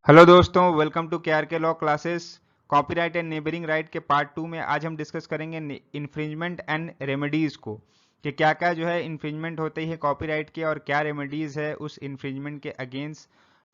Hello दोस्तों, welcome to के law classes. Copyright and neighbouring right के पार्ट 2 में आज हम डिस्कस करेंगे इन्फ्रिंजमेंट एंड रेमेडीज़ को, कि क्या क्या जो है इन्फ्रिंजमेंट होते हैं कॉपीराइट के और क्या रेमेडीज़ है उस इन्फ्रिंजमेंट के अगेंस्ट।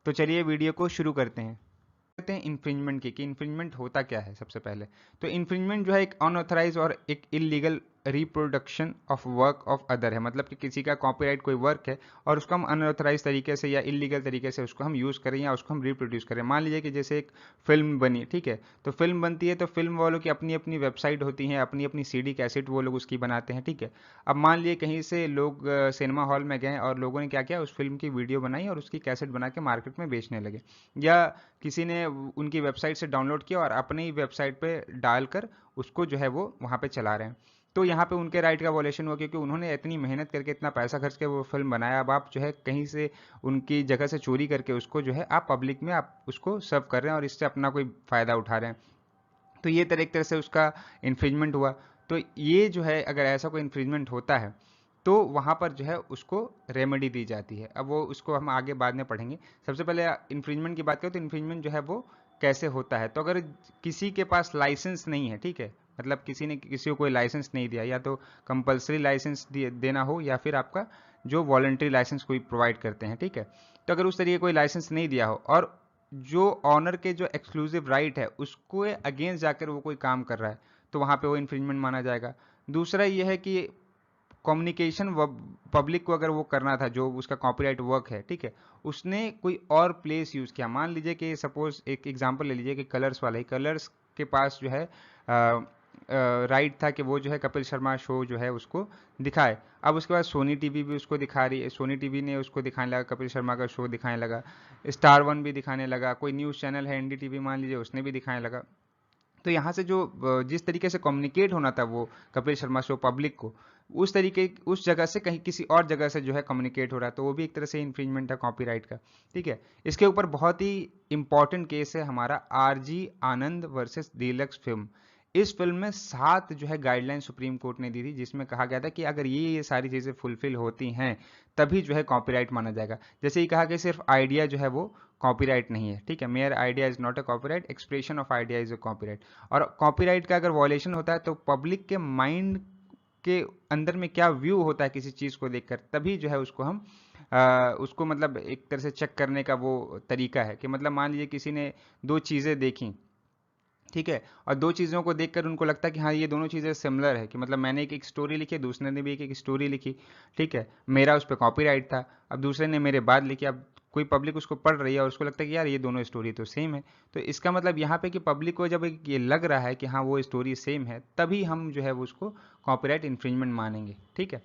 तो चलिए वीडियो को शुरू करते हैं। कहते हैं इन्फ्रिंजमेंट की, कि इन्फ्रिंजमेंट होता क्या है। सबसे पहले तो इन्फ्रिंजमेंट जो है एक अनऑथराइज और एक illegal reproduction of work of other है। मतलब कि किसी का कॉपीराइट कोई वर्क है और उसको हम अनऑथराइज तरीके से या इलीगल तरीके से उसको हम यूज़ करें या उसको हम रिप्रोड्यूस करें। मान लीजिए कि जैसे एक फिल्म बनी, ठीक है, तो फिल्म बनती है तो फिल्म वालों की अपनी अपनी वेबसाइट होती है, अपनी अपनी सीडी कैसेट वो लोग उसकी बनाते हैं, ठीक है। अब मान लिए कहीं से लोग सिनेमा हॉल में गए और लोगों ने क्या किया, उस फिल्म की वीडियो बनाई और उसकी कैसेट बना के मार्केट में बेचने लगे, या किसी ने उनकी वेबसाइट से डाउनलोड किया और अपनी ही वेबसाइट पे डालकर उसको जो है वो वहाँ पे चला रहे हैं। तो यहाँ पे उनके राइट का वॉलेशन हुआ, क्योंकि उन्होंने इतनी मेहनत करके इतना पैसा खर्च के वो फिल्म बनाया। अब आप जो है कहीं से उनकी जगह से चोरी करके उसको जो है आप पब्लिक में आप उसको सर्व कर रहे हैं और इससे अपना कोई फ़ायदा उठा रहे हैं। तो ये तरह एक तरह से उसका इन्फ्रिंजमेंट हुआ। तो ये जो है अगर ऐसा कोई इन्फ्रिंजमेंट होता है तो वहाँ पर जो है उसको रेमेडी दी जाती है। अब वो उसको हम आगे बाद में पढ़ेंगे। सबसे पहले इन्फ्रिंजमेंट की बात करें तो इन्फ्रिंजमेंट जो है वो कैसे होता है। तो अगर किसी के पास लाइसेंस नहीं है, ठीक है, मतलब किसी ने किसी को कोई लाइसेंस नहीं दिया, या तो कंपलसरी लाइसेंस देना हो या फिर आपका जो वॉलंटरी लाइसेंस कोई प्रोवाइड करते हैं, ठीक है। तो अगर उस तरीके कोई लाइसेंस नहीं दिया हो और जो ऑनर के जो एक्सक्लूसिव राइट है उसको अगेंस्ट जाकर वो कोई काम कर रहा है, तो वहाँ पे वो इन्फ्रिंजमेंट माना जाएगा। दूसरा ये है कि कम्युनिकेशन पब्लिक को अगर वो करना था, जो उसका कॉपीराइट वर्क है, ठीक है, उसने कोई और प्लेस यूज़ किया। मान लीजिए कि सपोज एक एग्जांपल ले लीजिए कि कलर्स वाला ही, कलर्स के पास जो है राइट था कि वो जो है कपिल शर्मा शो जो है उसको दिखाए। अब उसके बाद सोनी टीवी भी उसको दिखा रही है, सोनी टीवी ने उसको दिखाने लगा, कपिल शर्मा का शो दिखाने लगा। स्टार वन भी दिखाने लगा, कोई न्यूज़ चैनल है एनडी टीवी मान लीजिए, उसने भी दिखाने लगा। तो यहाँ से जो जिस तरीके से कम्युनिकेट होना था वो कपिल शर्मा शो पब्लिक को, उस तरीके उस जगह से कहीं किसी और जगह से जो है कम्युनिकेट हो रहा है, तो वो भी एक तरह से इन्फ्रिंजमेंट है कॉपीराइट का, ठीक है। इसके ऊपर बहुत ही इंपॉर्टेंट केस है हमारा आरजी आनंद वर्सेस डीलक्स फिल्म। इस फिल्म में 7 जो है गाइडलाइन सुप्रीम कोर्ट ने दी थी, जिसमें कहा गया था कि अगर ये सारी चीज़ें फुलफिल होती हैं तभी जो है कॉपीराइट माना जाएगा। जैसे ही कहा कि सिर्फ आइडिया जो है वो कॉपीराइट नहीं है, ठीक है, mayor idea is not a copyright, expression of idea is a copyright. और कॉपीराइट का अगर वॉलेशन होता है तो पब्लिक के माइंड के अंदर में क्या व्यू होता है किसी चीज़ को देखकर, तभी जो है उसको हम उसको मतलब एक तरह से चेक करने का वो तरीका है। कि मतलब मान लीजिए किसी ने दो चीज़ें देखी, ठीक है, और दो चीज़ों को देखकर उनको लगता है कि हाँ ये दोनों चीज़ें सिमिलर है, कि मतलब मैंने एक स्टोरी लिखी, दूसरे ने भी एक स्टोरी लिखी, ठीक है, मेरा उस पर कॉपीराइट था, अब दूसरे ने मेरे बाद लिखी। अब कोई पब्लिक उसको पढ़ रही है और उसको लगता है कि यार ये दोनों स्टोरी तो सेम है। तो इसका मतलब यहाँ पे कि पब्लिक को जब ये लग रहा है कि हाँ वो स्टोरी सेम है, तभी हम जो है वो उसको कॉपीराइट इन्फ्रिंजमेंट मानेंगे, ठीक है।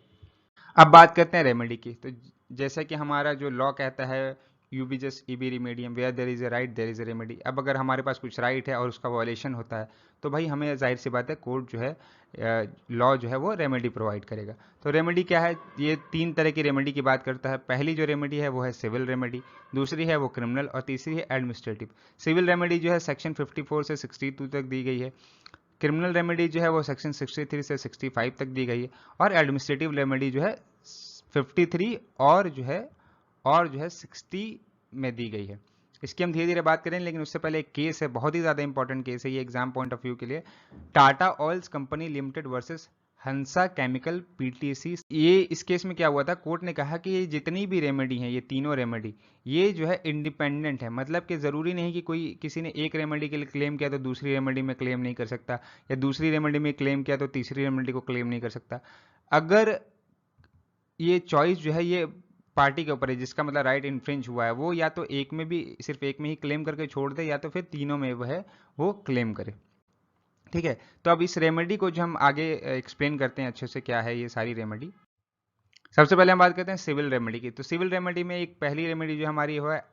अब बात करते हैं रेमेडी की। तो जैसा कि हमारा जो लॉ कहता है, यूबी जस्ट ईबी रिमेडियम, where there is a right there is a remedy. अब अगर हमारे पास कुछ राइट है और उसका वॉयलेशन होता है, तो भाई हमें जाहिर सी बात है कोर्ट जो है लॉ जो है वो रेमेडी प्रोवाइड करेगा। तो रेमेडी क्या है, ये 3 तरह की रेमेडी की बात करता है। पहली जो रेमेडी है वो है सिविल रेमेडी, दूसरी है वो क्रिमिनल, और तीसरी है एडमिनिस्ट्रेटिव। सिविल रेमेडी जो है सेक्शन 54 से 62 तक दी गई है। क्रिमिनल रेमेडी जो है वो सेक्शन 63 से 65 तक दी गई है। और एडमिनिस्ट्रेटिव रेमेडी जो है 53 और जो है 60 में दी गई है। इसकी हम धीरे धीरे बात करें, लेकिन उससे पहले एक केस है, बहुत ही ज़्यादा इंपॉर्टेंट केस है ये एग्जाम पॉइंट ऑफ व्यू के लिए। Tata oils company limited versus Hansa chemical PTC. ये इस केस में क्या हुआ था, कोर्ट ने कहा कि ये जितनी भी रेमेडी हैं, ये तीनों रेमेडी, ये जो है इंडिपेंडेंट है। मतलब कि ज़रूरी नहीं कि कोई किसी ने एक रेमेडी के लिए क्लेम किया तो दूसरी रेमेडी में क्लेम नहीं कर सकता, या दूसरी रेमेडी में क्लेम किया तो तीसरी रेमेडी को क्लेम नहीं कर सकता। अगर ये चॉइस जो है ये पार्टी के ऊपर है जिसका मतलब राइट इन्फ्रिंज हुआ है, वो या तो एक में भी सिर्फ एक में ही क्लेम करके छोड़ दे, या तो फिर तीनों में वो है वो क्लेम करे, ठीक है। तो अब इस रेमेडी को जो हम आगे एक्सप्लेन करते हैं अच्छे से क्या है ये सारी रेमेडी। सबसे पहले हम बात करते हैं सिविल रेमेडी की। तो सिविल रेमेडी में एक पहली रेमेडी जो हमारी वो है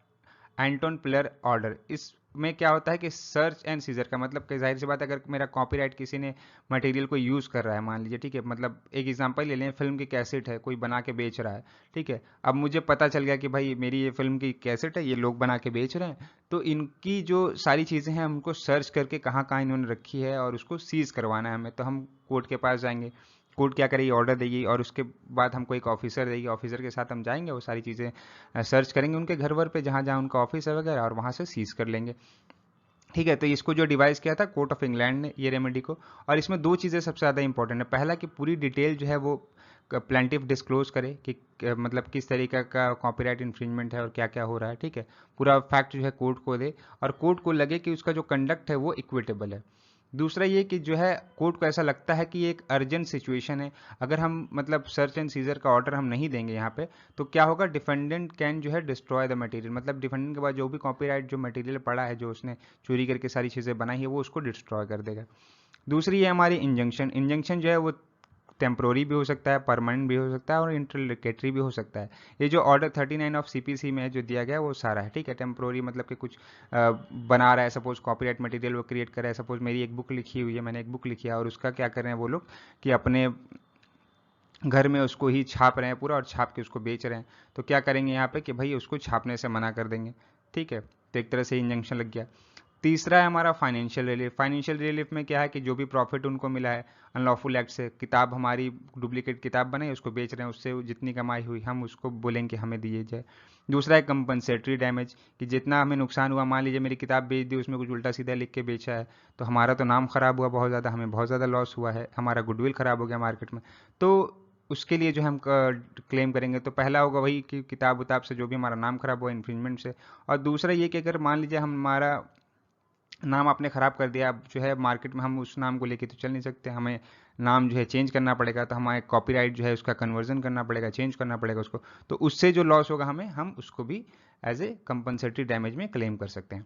एंटोन प्लेयर ऑर्डर। इसमें क्या होता है कि सर्च एंड सीजर का मतलब कि जाहिर सी बात है, अगर मेरा कॉपीराइट किसी ने मटेरियल को यूज़ कर रहा है, मान लीजिए, ठीक है, मतलब एक एग्जांपल ले लें, फिल्म की कैसेट है, कोई बना के बेच रहा है, ठीक है। अब मुझे पता चल गया कि भाई मेरी ये फिल्म की कैसेट है, ये लोग बना के बेच रहे हैं, तो इनकी जो सारी चीज़ें हैं हमको सर्च करके कहाँ कहाँ इन्होंने रखी है और उसको सीज करवाना है हमें। तो हम कोर्ट के पास जाएंगे, कोर्ट क्या करेगी, ऑर्डर देगी और उसके बाद हमको एक ऑफिसर देगी, ऑफिसर के साथ हम जाएंगे, वो सारी चीज़ें सर्च करेंगे उनके घर वर पे जहाँ जहाँ उनका ऑफिस है वगैरह, और वहाँ से सीज कर लेंगे। ठीक है, तो इसको जो डिवाइस किया था कोर्ट ऑफ इंग्लैंड ने ये रेमेडी को, और इसमें दो चीज़ें सबसे ज़्यादा इंपॉर्टेंट है। पहला कि पूरी डिटेल जो है वो प्लेंटिफ डिस्क्लोज करे कि मतलब किस तरीके का कॉपीराइट इन्फ्रिंजमेंट है और क्या क्या हो रहा है। ठीक है, पूरा फैक्ट जो है कोर्ट को दे और कोर्ट को लगे कि उसका जो कंडक्ट है वो इक्विटेबल है। दूसरा ये कि जो है कोर्ट को ऐसा लगता है कि ये एक अर्जेंट सिचुएशन है, अगर हम मतलब सर्च एंड सीजर का ऑर्डर हम नहीं देंगे यहाँ पे, तो क्या होगा, डिफेंडेंट कैन जो है डिस्ट्रॉय द मटेरियल, मतलब डिफेंडेंट के पास जो भी कॉपीराइट जो मटेरियल पड़ा है, जो उसने चोरी करके सारी चीज़ें बनाई है, वो उसको डिस्ट्रॉय कर देगा। दूसरी है हमारी इंजंक्शन। इंजंक्शन जो है वो टेम्प्रोरी भी हो सकता है, परमानेंट भी हो सकता है और इंटरलोकेटरी भी हो सकता है। ये जो ऑर्डर 39 ऑफ सीपीसी में जो दिया गया है वो सारा है। ठीक है, टेम्प्रोरी मतलब कि कुछ बना रहा है, सपोज कॉपीराइट मटेरियल वो क्रिएट कर रहा है, सपोज मेरी एक बुक लिखी हुई है, मैंने एक बुक लिखी है और उसका क्या कर रहे हैं वो लोग कि अपने घर में उसको ही छाप रहे हैं पूरा और छाप के उसको बेच रहे हैं, तो क्या करेंगे यहाँ पे कि भाई उसको छापने से मना कर देंगे। ठीक है, तो एक तरह से इंजंक्शन लग गया। तीसरा है हमारा फाइनेंशियल रिलीफ। फाइनेंशियल रिलीफ में क्या है कि जो भी प्रॉफिट उनको मिला है अनलॉफुल एक्ट से, किताब हमारी डुप्लीकेट किताब बनाई उसको बेच रहे हैं, उससे जितनी कमाई हुई हम उसको बोलेंगे हमें दिए जाए। दूसरा है कंपनसेटरी डैमेज, कि जितना हमें नुकसान हुआ, मान लीजिए मेरी किताब बेच दी, उसमें कुछ उल्टा सीधा लिख के बेचा है, तो हमारा तो नाम खराब हुआ बहुत ज़्यादा, हमें बहुत ज़्यादा लॉस हुआ है, हमारा गुडविल खराब हो गया मार्केट में, तो उसके लिए जो हम क्लेम करेंगे, तो पहला होगा वही कि किताब उताब से जो भी हमारा नाम खराब हुआ इन्फ्रिंजमेंट से, और दूसरा ये कि अगर मान लीजिए हमारा नाम आपने ख़राब कर दिया, अब जो है मार्केट में हम उस नाम को लेके तो चल नहीं सकते, हमें नाम जो है चेंज करना पड़ेगा, तो हमारे कॉपीराइट जो है उसका कन्वर्जन करना पड़ेगा, चेंज करना पड़ेगा उसको, तो उससे जो लॉस होगा हमें, हम उसको भी एज ए कंपनसेटरी डैमेज में क्लेम कर सकते हैं।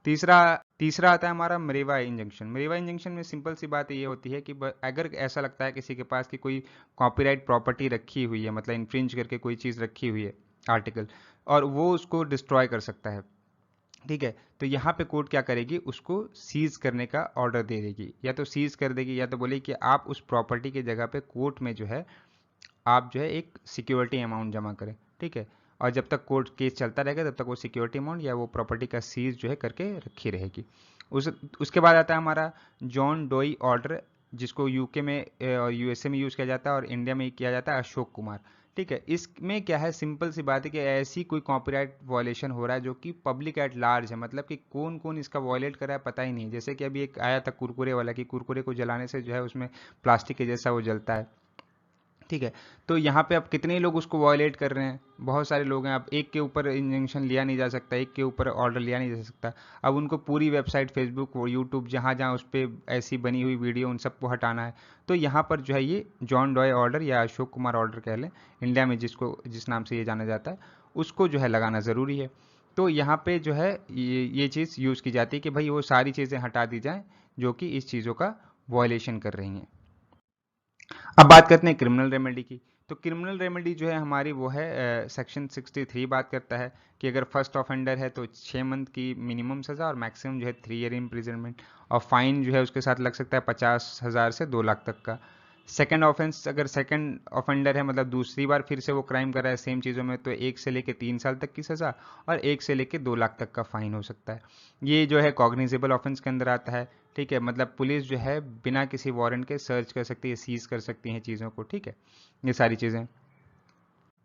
तीसरा तीसरा आता है हमारा मरेवा इंजंक्शन। मरेवा इंजंक्शन में सिंपल सी बात ये होती है कि अगर ऐसा लगता है किसी के पास कि कोई कॉपीराइट प्रॉपर्टी रखी हुई है, मतलब इन्फ्रिंज करके कोई चीज़ रखी हुई है आर्टिकल, और वो उसको डिस्ट्रॉय कर सकता है। ठीक है, तो यहाँ पे कोर्ट क्या करेगी, उसको सीज करने का ऑर्डर दे देगी, या तो सीज कर देगी या तो बोलेगी कि आप उस प्रॉपर्टी की जगह पे कोर्ट में जो है आप जो है एक सिक्योरिटी अमाउंट जमा करें। ठीक है, और जब तक कोर्ट केस चलता रहेगा तब तक वो सिक्योरिटी अमाउंट या वो प्रॉपर्टी का सीज जो है करके रखी रहेगी। उसके बाद आता है हमारा जॉन डोई ऑर्डर, जिसको यूके में और यूएसए में यूज़ किया जाता है और इंडिया में किया जाता है अशोक कुमार। ठीक है, इसमें क्या है, सिंपल सी बात है कि ऐसी कोई कॉपीराइट वायलेशन हो रहा है जो कि पब्लिक एट लार्ज है, मतलब कि कौन कौन इसका वायलेट कर रहा है पता ही नहीं। जैसे कि अभी एक आया था कुरकुरे वाला, कि कुरकुरे को जलाने से जो है उसमें प्लास्टिक के जैसा वो जलता है। ठीक है, तो यहाँ पे अब कितने लोग उसको वायलेट कर रहे हैं, बहुत सारे लोग हैं। अब एक के ऊपर इंजंक्शन लिया नहीं जा सकता, एक के ऊपर ऑर्डर लिया नहीं जा सकता, अब उनको पूरी वेबसाइट, फेसबुक और यूट्यूब जहाँ जहाँ उस पर ऐसी बनी हुई वीडियो उन सबको हटाना है। तो यहाँ पर जो है ये जॉन डॉय ऑर्डर या अशोक कुमार ऑर्डर कह लें, इंडिया में जिस नाम से ये जाना जाता है, उसको जो है लगाना ज़रूरी है। तो यहाँ पे जो है ये चीज़ यूज़ की जाती है कि भाई वो सारी चीज़ें हटा दी जाएँ जो कि इस चीज़ों का वायलेशन कर रही हैं। अब बात करते हैं क्रिमिनल रेमेडी की। तो क्रिमिनल रेमेडी जो है हमारी वो है सेक्शन 63 बात करता है कि अगर फर्स्ट ऑफेंडर है तो 6 मंथ की मिनिमम सज़ा और मैक्सिमम जो है 3 ईयर इम्प्रिजनमेंट, और फाइन जो है उसके साथ लग सकता है 50,000 से 2 लाख तक का। सेकंड ऑफेंस, अगर सेकंड ऑफेंडर है मतलब दूसरी बार फिर से वो क्राइम कर रहा है सेम चीज़ों में, तो 1 से लेकर 3 साल तक की सज़ा और 1 से लेकर 2 लाख तक का फाइन हो सकता है। ये जो है कॉग्निजेबल ऑफेंस के अंदर आता है। ठीक है, मतलब पुलिस जो है बिना किसी वारंट के सर्च कर सकती है, सीज कर सकती है चीज़ों को। ठीक है, ये सारी चीज़ें।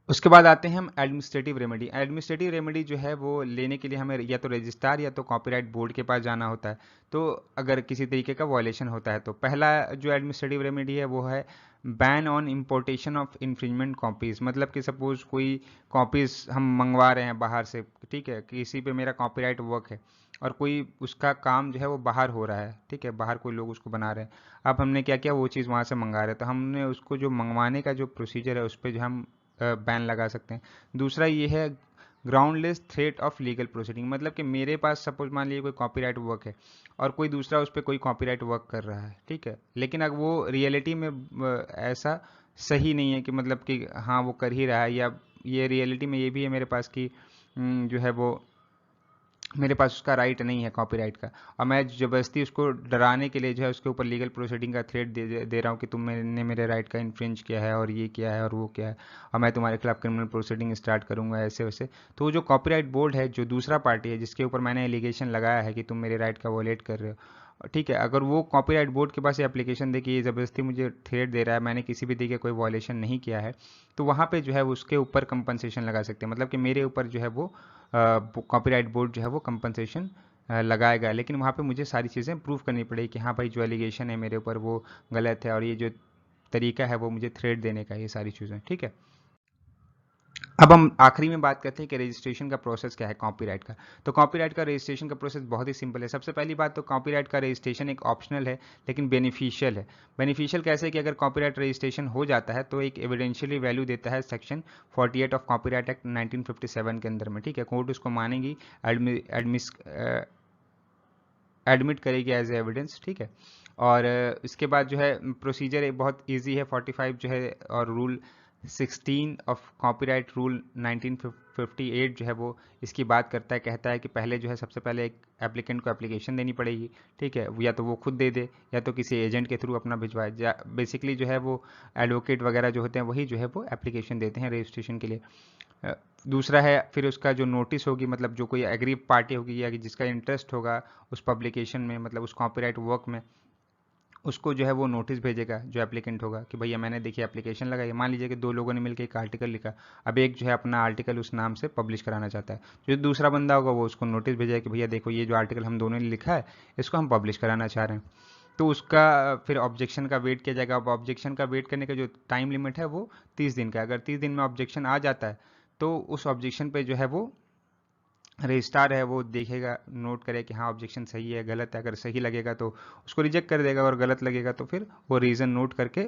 उसके बाद आते हैं हम एडमिनिस्ट्रेटिव रेमेडी। एडमिनिस्ट्रेटिव रेमेडी जो है वो लेने के लिए हमें या तो रजिस्ट्रार या तो कॉपीराइट बोर्ड के पास जाना होता है। तो अगर किसी तरीके का वायलेशन होता है तो पहला जो एडमिनिस्ट्रेटिव रेमेडी है वो है ban on importation of infringement copies. मतलब कि सपोज कोई कॉपीज़ हम मंगवा रहे हैं बाहर से, ठीक है, किसी पे मेरा कॉपीराइट वर्क है और कोई उसका काम जो है वो बाहर हो रहा है, ठीक है, बाहर कोई लोग उसको बना रहे हैं। अब हमने क्या किया, वो चीज़ वहाँ से मंगा रहे हैं, तो हमने उसको जो मंगवाने का जो प्रोसीजर है उस पर जो हम बैन लगा सकते हैं। दूसरा ये है groundless threat of legal proceeding. मतलब कि मेरे पास सपोज मान लीजिए कोई कॉपीराइट वर्क है और कोई दूसरा उस पर कोई कॉपीराइट वर्क कर रहा है, ठीक है, लेकिन अगर वो रियलिटी में ऐसा सही नहीं है कि मतलब कि हाँ वो कर ही रहा है, या ये रियलिटी में ये भी है मेरे पास कि जो है वो मेरे पास उसका राइट नहीं है कॉपीराइट का, और मैं ज़बरदस्ती उसको डराने के लिए जो है उसके ऊपर लीगल प्रोसीडिंग का थ्रेट दे रहा हूँ कि तुमने मेरे राइट का इन्फ्रिंज किया है और ये किया है और वो किया है और मैं तुम्हारे खिलाफ क्रिमिनल प्रोसीडिंग स्टार्ट करूँगा, ऐसे वैसे। तो जो कॉपीराइट बोर्ड है, जो दूसरा पार्टी है जिसके ऊपर मैंने एलिगेशन लगाया है कि तुम मेरे राइट का वॉलेट कर रहे हो, ठीक है, अगर वो कॉपीराइट बोर्ड के पास एप्लीकेशन दे कि ये ज़बरदस्ती मुझे थ्रेट दे रहा है, मैंने किसी भी तरीके कोई वॉयलेशन नहीं किया है, तो वहाँ पे जो है उसके ऊपर कंपनसेशन लगा सकते हैं। मतलब कि मेरे ऊपर जो है वो कॉपीराइट बोर्ड जो है वो कंपनसेशन लगाएगा, लेकिन वहाँ पे मुझे सारी चीज़ें प्रूव करनी पड़ेगी कि हाँ भाई जो एलिगेशन है मेरे ऊपर वो गलत है, और ये जो तरीका है वो मुझे थ्रेट देने का, ये सारी चीज़ें। ठीक है, अब हम आखिरी में बात करते हैं कि रजिस्ट्रेशन का प्रोसेस क्या है कॉपीराइट का। तो कॉपीराइट का रजिस्ट्रेशन का प्रोसेस बहुत ही सिंपल है। सबसे पहली बात तो कॉपीराइट का रजिस्ट्रेशन एक ऑप्शनल है लेकिन बेनिफिशियल है। बेनिफिशियल कैसे कि अगर कॉपीराइट रजिस्ट्रेशन हो जाता है तो एक एविडेंशियली वैल्यू देता है सेक्शन 48 ऑफ कॉपीराइट एक्ट 1957 के अंदर में। ठीक है, कोर्ट उसको मानेगी, एडमिट करेगी एज ए एविडेंस। ठीक है, और इसके बाद जो है प्रोसीजर बहुत ईजी है। 45 जो है और रूल 16 ऑफ कॉपीराइट रूल 1958 जो है वो इसकी बात करता है, कहता है कि पहले जो है सबसे पहले एक एप्लीकेंट को एप्लीकेशन देनी पड़ेगी। ठीक है, या तो वो खुद दे दे या तो किसी एजेंट के थ्रू अपना भिजवाए। बेसिकली जो है वो एडवोकेट वगैरह जो होते हैं वही जो है वो एप्लीकेशन देते हैं रजिस्ट्रेशन के लिए। दूसरा है फिर उसका जो नोटिस होगी, मतलब जो कोई एग्री पार्टी होगी या जिसका इंटरेस्ट होगा उस पब्लिकेशन में, मतलब उस कॉपीराइट वर्क में, उसको जो है वो नोटिस भेजेगा जो एप्लीकेंट होगा कि भैया मैंने देखिए एप्लीकेशन लगाई। मान लीजिए कि दो लोगों ने मिलकर एक आर्टिकल लिखा, अब एक जो है अपना आर्टिकल उस नाम से पब्लिश कराना चाहता है, जो दूसरा बंदा होगा वो उसको नोटिस भेजेगा कि भैया देखो ये जो आर्टिकल हम दोनों ने लिखा है इसको हम पब्लिश कराना चाह रहे हैं। तो उसका फिर ऑब्जेक्शन का वेट किया जाएगा। अब ऑब्जेक्शन का वेट करने का जो टाइम लिमिट है वो 30 दिन का है। अगर 30 दिन में ऑब्जेक्शन आ जाता है तो उस ऑब्जेक्शन पे जो है वो रजिस्ट्रार है वो देखेगा, नोट करे कि हाँ ऑब्जेक्शन सही है गलत है। अगर सही लगेगा तो उसको रिजेक्ट कर देगा, और गलत लगेगा तो फिर वो रीज़न नोट करके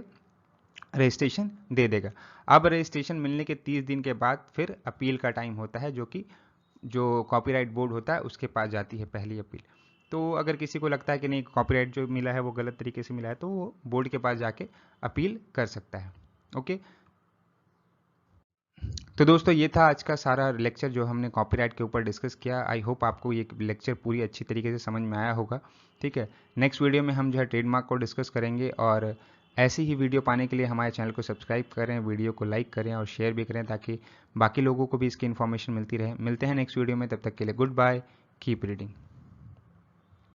रजिस्ट्रेशन दे देगा। अब रजिस्ट्रेशन मिलने के 30 दिन के बाद फिर अपील का टाइम होता है, जो कि जो कॉपीराइट बोर्ड होता है उसके पास जाती है पहली अपील। तो अगर किसी को लगता है कि नहीं कॉपीराइट जो मिला है वो गलत तरीके से मिला है तो वो बोर्ड के पास जाके अपील कर सकता है। ओके, तो दोस्तों ये था आज का सारा लेक्चर जो हमने कॉपीराइट के ऊपर डिस्कस किया। आई होप आपको ये लेक्चर पूरी अच्छी तरीके से समझ में आया होगा। ठीक है, नेक्स्ट वीडियो में हम जो है ट्रेडमार्क को डिस्कस करेंगे, और ऐसी ही वीडियो पाने के लिए हमारे चैनल को सब्सक्राइब करें, वीडियो को लाइक करें और शेयर भी करें ताकि बाकी लोगों को भी इसकी इन्फॉर्मेशन मिलती रहे। मिलते हैं नेक्स्ट वीडियो में, तब तक के लिए गुड बाय, कीप रीडिंग।